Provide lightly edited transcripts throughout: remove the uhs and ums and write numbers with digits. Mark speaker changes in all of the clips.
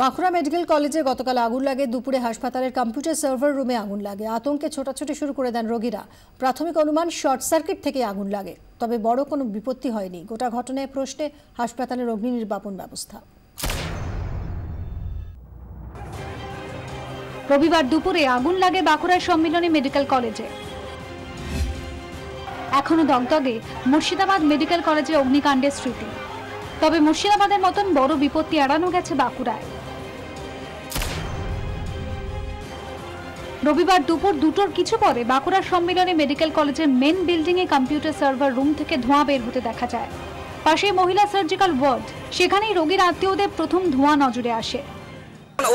Speaker 1: Bankura medical কলেজে গতকাল আগুন লাগে। দুপুরে হাসপাতালের কম্পিউটার সার্ভার রুমে আগুন লাগে। আতঙ্কে ছোটাছুটি শুরু করে দেন রোগীরা। প্রাথমিক অনুমান শর্ট সার্কিট থেকে আগুন লাগে, তবে বড় কোনো বিপত্তি হয়নি। গোটা ঘটনায় প্রশ্নে হাসপাতালের অগ্নি নির্বাপন ব্যবস্থা।
Speaker 2: রবিবার দুপুরে আগুন লাগে বাঁকুড়ার সম্মিলনী মেডিকেল কলেজে। এখনো দগদগে মুর্শিদাবাদ মেডিকেল কলেজের অগ্নিকাণ্ডের স্মৃতি। তবে মুর্শিদাবাদের মতন বড় বিপত্তি এড়ানো গেছে বাঁকুড়ায়। রবিবার দুপুর 2টোর কিছু পরে বাঁকুড়ার সম্মিলনী মেডিকেল কলেজের main building a computer server room থেকে ধোঁয়া বের হতে দেখা যায়। পাশে মহিলা সার্জিক্যাল ওয়ার্ড, সেখানেই রোগীর আত্মীয়দের প্রথম ধোঁয়া নজরে আসে।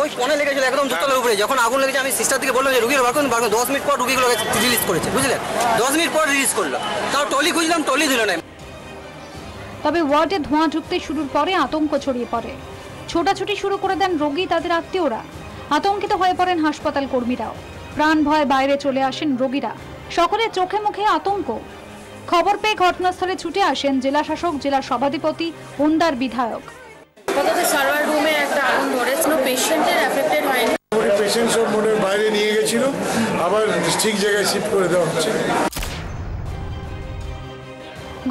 Speaker 3: ওই কোণে লেগেছিল একদম জুতলার উপরে। যখন আগুন লেগেছে আমি সিস্টার থেকে বললাম যে রুগীর বার করুন, 10 মিনিট পর রুগীগুলো রিলিজ করেছে, বুঝলেন? 10 মিনিট পর রিলিজ করলো, তাও টলি খুঁজলাম, টলি দিল না।
Speaker 2: তবে ওয়ার্ডে ধোঁয়া ঢুকতে শুরুর পরে আতঙ্ক ছড়িয়ে পড়ে। ছোটাছুটি শুরু করে দেন রোগী তাদের আত্মীয়রা। আতঙ্কিত হয়ে পড়েন হাসপাতাল কর্মীরাও। প্রাণ ভয় বাইরে চলে আসেন রোগীরা। সকলের চোখে মুখে আতঙ্ক। খবর পেয়ে ঘটনাস্থলে ছুটে আসেন জেলা শাসক, জেলা সভাধিপতি, ওন্দার বিধায়ক।
Speaker 4: সার্ভার রুমে একটা আগুন ধরে, কোনো পেশেন্টের এফেক্টেড হয়নি।
Speaker 5: পেশেন্ট সব মোড়ের বাইরে নিয়ে গেছিল, আবার ঠিক জায়গায় শিফট করে দেওয়া হচ্ছে।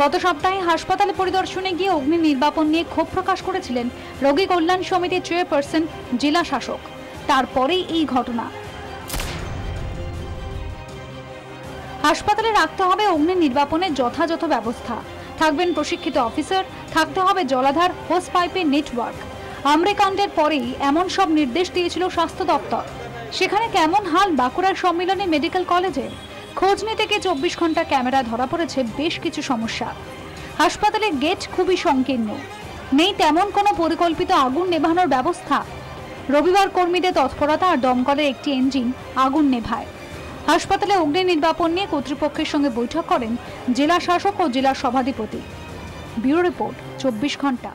Speaker 2: গত সপ্তাহে হাসপাতালে পরিদর্শনে গিয়ে অগ্নি নির্বাপন নিয়ে ক্ষোভ প্রকাশ করেছিলেন রোগী কল্যাণ সমিতির চেয়ারপারসন, জেলা শাসক। তারপরেই এই ঘটনা। হাসপাতালে রাখতে হবে অগ্নি নির্বাপনের যথাযথ ব্যবস্থা। থাকবেন প্রশিক্ষিত অফিসার, থাকতে হবে জলাধার, হোস পাইপের নেটওয়ার্ক। আমরেকাণ্ডের পরেই এমন সব নির্দেশ দিয়েছিল স্বাস্থ্য দপ্তর। সেখানে কেমন হাল বাঁকুড়ার সম্মিলনী মেডিকেল কলেজে? খোঁজ নিতে গিয়ে 24 ঘন্টা ক্যামেরা ধরা পড়েছে বেশ কিছু সমস্যা। হাসপাতালের গেট খুবই সংকীর্ণ, নেই তেমন কোনো পরিকল্পিত আগুন নেভানোর ব্যবস্থা। রবিবার কর্মীদের তৎপরতা আর দমকলের একটি ইঞ্জিন আগুন নেভায়। হাসপাতালে অগ্নি নির্বাপন নিয়ে কর্তৃপক্ষের সঙ্গে বৈঠক করেন জেলা শাসক ও জেলা সভাধিপতি। ব্যুরো রিপোর্ট, 24 ঘন্টা।